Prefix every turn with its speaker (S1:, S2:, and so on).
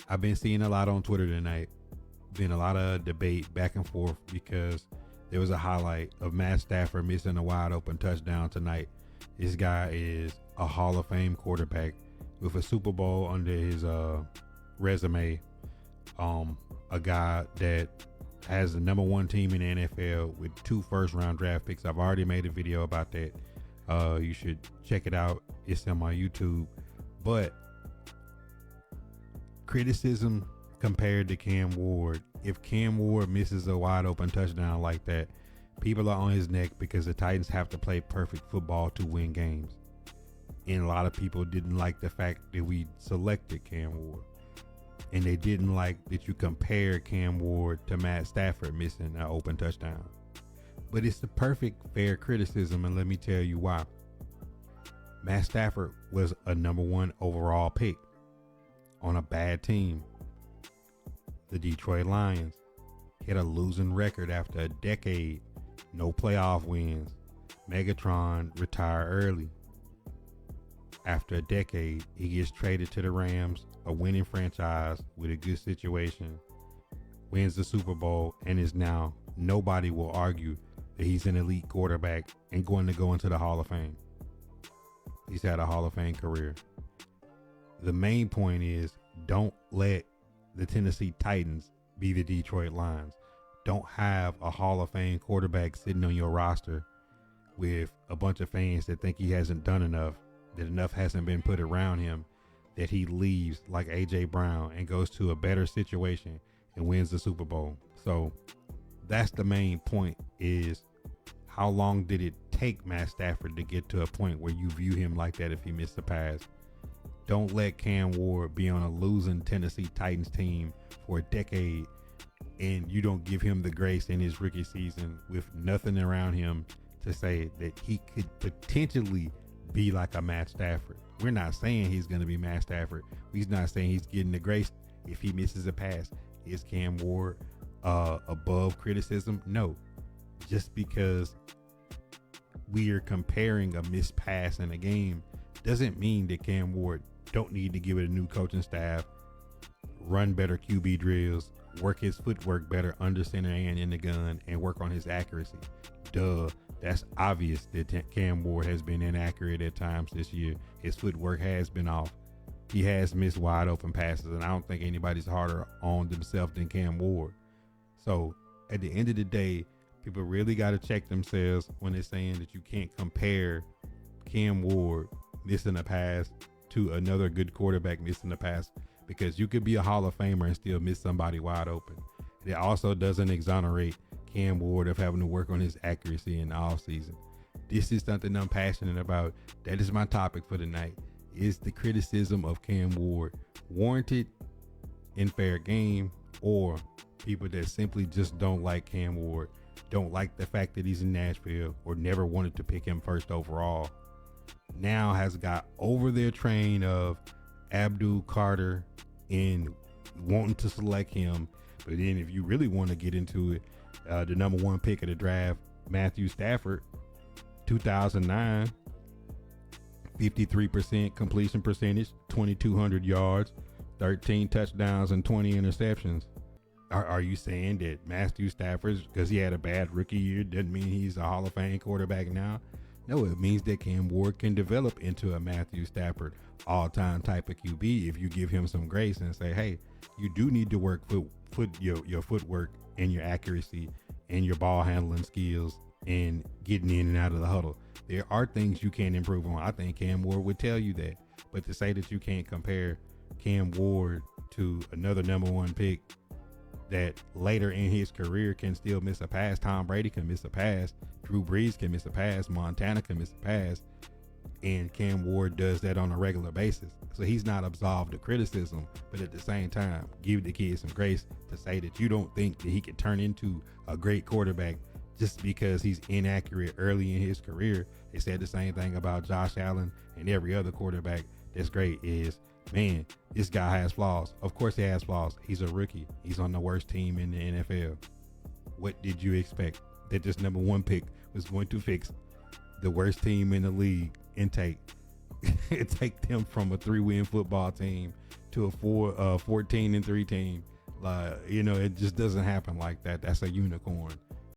S1: I've been seeing a lot on Twitter tonight. Been a lot of debate back and forth because there was a highlight of Matt Stafford missing a wide open touchdown tonight. This guy is a Hall of Fame quarterback with a Super Bowl under his resume. A guy that has the number one team in the NFL with 2 first-round draft picks. I've already made a video about that. You should check it out. It's on my YouTube. But criticism compared to Cam Ward. If Cam Ward misses a wide open touchdown like that, people are on his neck because the Titans have to play perfect football to win games. And a lot of people didn't like the fact that we selected Cam Ward. And they didn't like that you compare Cam Ward to Matt Stafford missing an open touchdown. But it's the perfect fair criticism, and let me tell you why. Matt Stafford was a number 1 overall pick on a bad team. The Detroit Lions hit a losing record after a decade. No playoff wins. Megatron retired early. After a decade, he gets traded to the Rams, a winning franchise with a good situation, wins the Super Bowl, and is now, nobody will argue that he's an elite quarterback and going to go into the Hall of Fame. He's had a Hall of Fame career. The main point is, don't let the Tennessee Titans be the Detroit Lions. Don't have a Hall of Fame quarterback sitting on your roster with a bunch of fans that think he hasn't done enough, that enough hasn't been put around him, that he leaves like AJ Brown and goes to a better situation and wins the Super Bowl. So that's the main point, is how long did it take Matt Stafford to get to a point where you view him like that if he missed a pass? Don't let Cam Ward be on a losing Tennessee Titans team for a decade and you don't give him the grace in his rookie season with nothing around him to say that he could potentially be like a Matt Stafford. We're not saying he's going to be Matt Stafford. We're not saying he's getting the grace if he misses a pass. Is Cam Ward above criticism? No. Just because we are comparing a missed pass in a game doesn't mean that Cam Ward don't need to give it a new coaching staff, run better QB drills, work his footwork better under center and in the gun, and work on his accuracy. Duh. That's obvious that Cam Ward has been inaccurate at times this year. His footwork has been off. He has missed wide open passes, and I don't think anybody's harder on themselves than Cam Ward. So at the end of the day, people really got to check themselves when they're saying that you can't compare Cam Ward missing a pass to another good quarterback missing a pass, because you could be a Hall of Famer and still miss somebody wide open. It also doesn't exonerate Cam Ward of having to work on his accuracy in the offseason. This is something I'm passionate about. That is my topic for tonight. Is the criticism of Cam Ward warranted in fair game, or people that simply just don't like Cam Ward, don't like the fact that he's in Nashville, or never wanted to pick him first overall, now has got over their train of Abdul Carter and wanting to select him. But then if you really want to get into it, the number 1 pick of the draft, Matthew Stafford, 2009, 53% completion percentage, 2,200 yards, 13 touchdowns, and 20 interceptions. Are you saying that Matthew Stafford, because he had a bad rookie year, doesn't mean he's a Hall of Fame quarterback now? No, it means that Cam Ward can develop into a Matthew Stafford all-time type of QB if you give him some grace and say, hey, you do need to work your footwork and your accuracy and your ball handling skills and getting in and out of the huddle. There are things you can improve on. I think Cam Ward would tell you that. But to say that you can't compare Cam Ward to another number 1 pick that later in his career can still miss a pass. Tom Brady can miss a pass. Drew Brees can miss a pass. Montana can miss a pass. And Cam Ward does that on a regular basis. So he's not absolved of criticism, but at the same time, give the kid some grace to say that you don't think that he could turn into a great quarterback just because he's inaccurate early in his career. They said the same thing about Josh Allen and every other quarterback that's great. Is, man, this guy has flaws. Of course he has flaws. He's a rookie. He's on the worst team in the NFL. What did you expect? That this number 1 pick was going to fix the worst team in the league and take them from a 3-win football team to a 14-3 team. It just doesn't happen like that. That's a unicorn.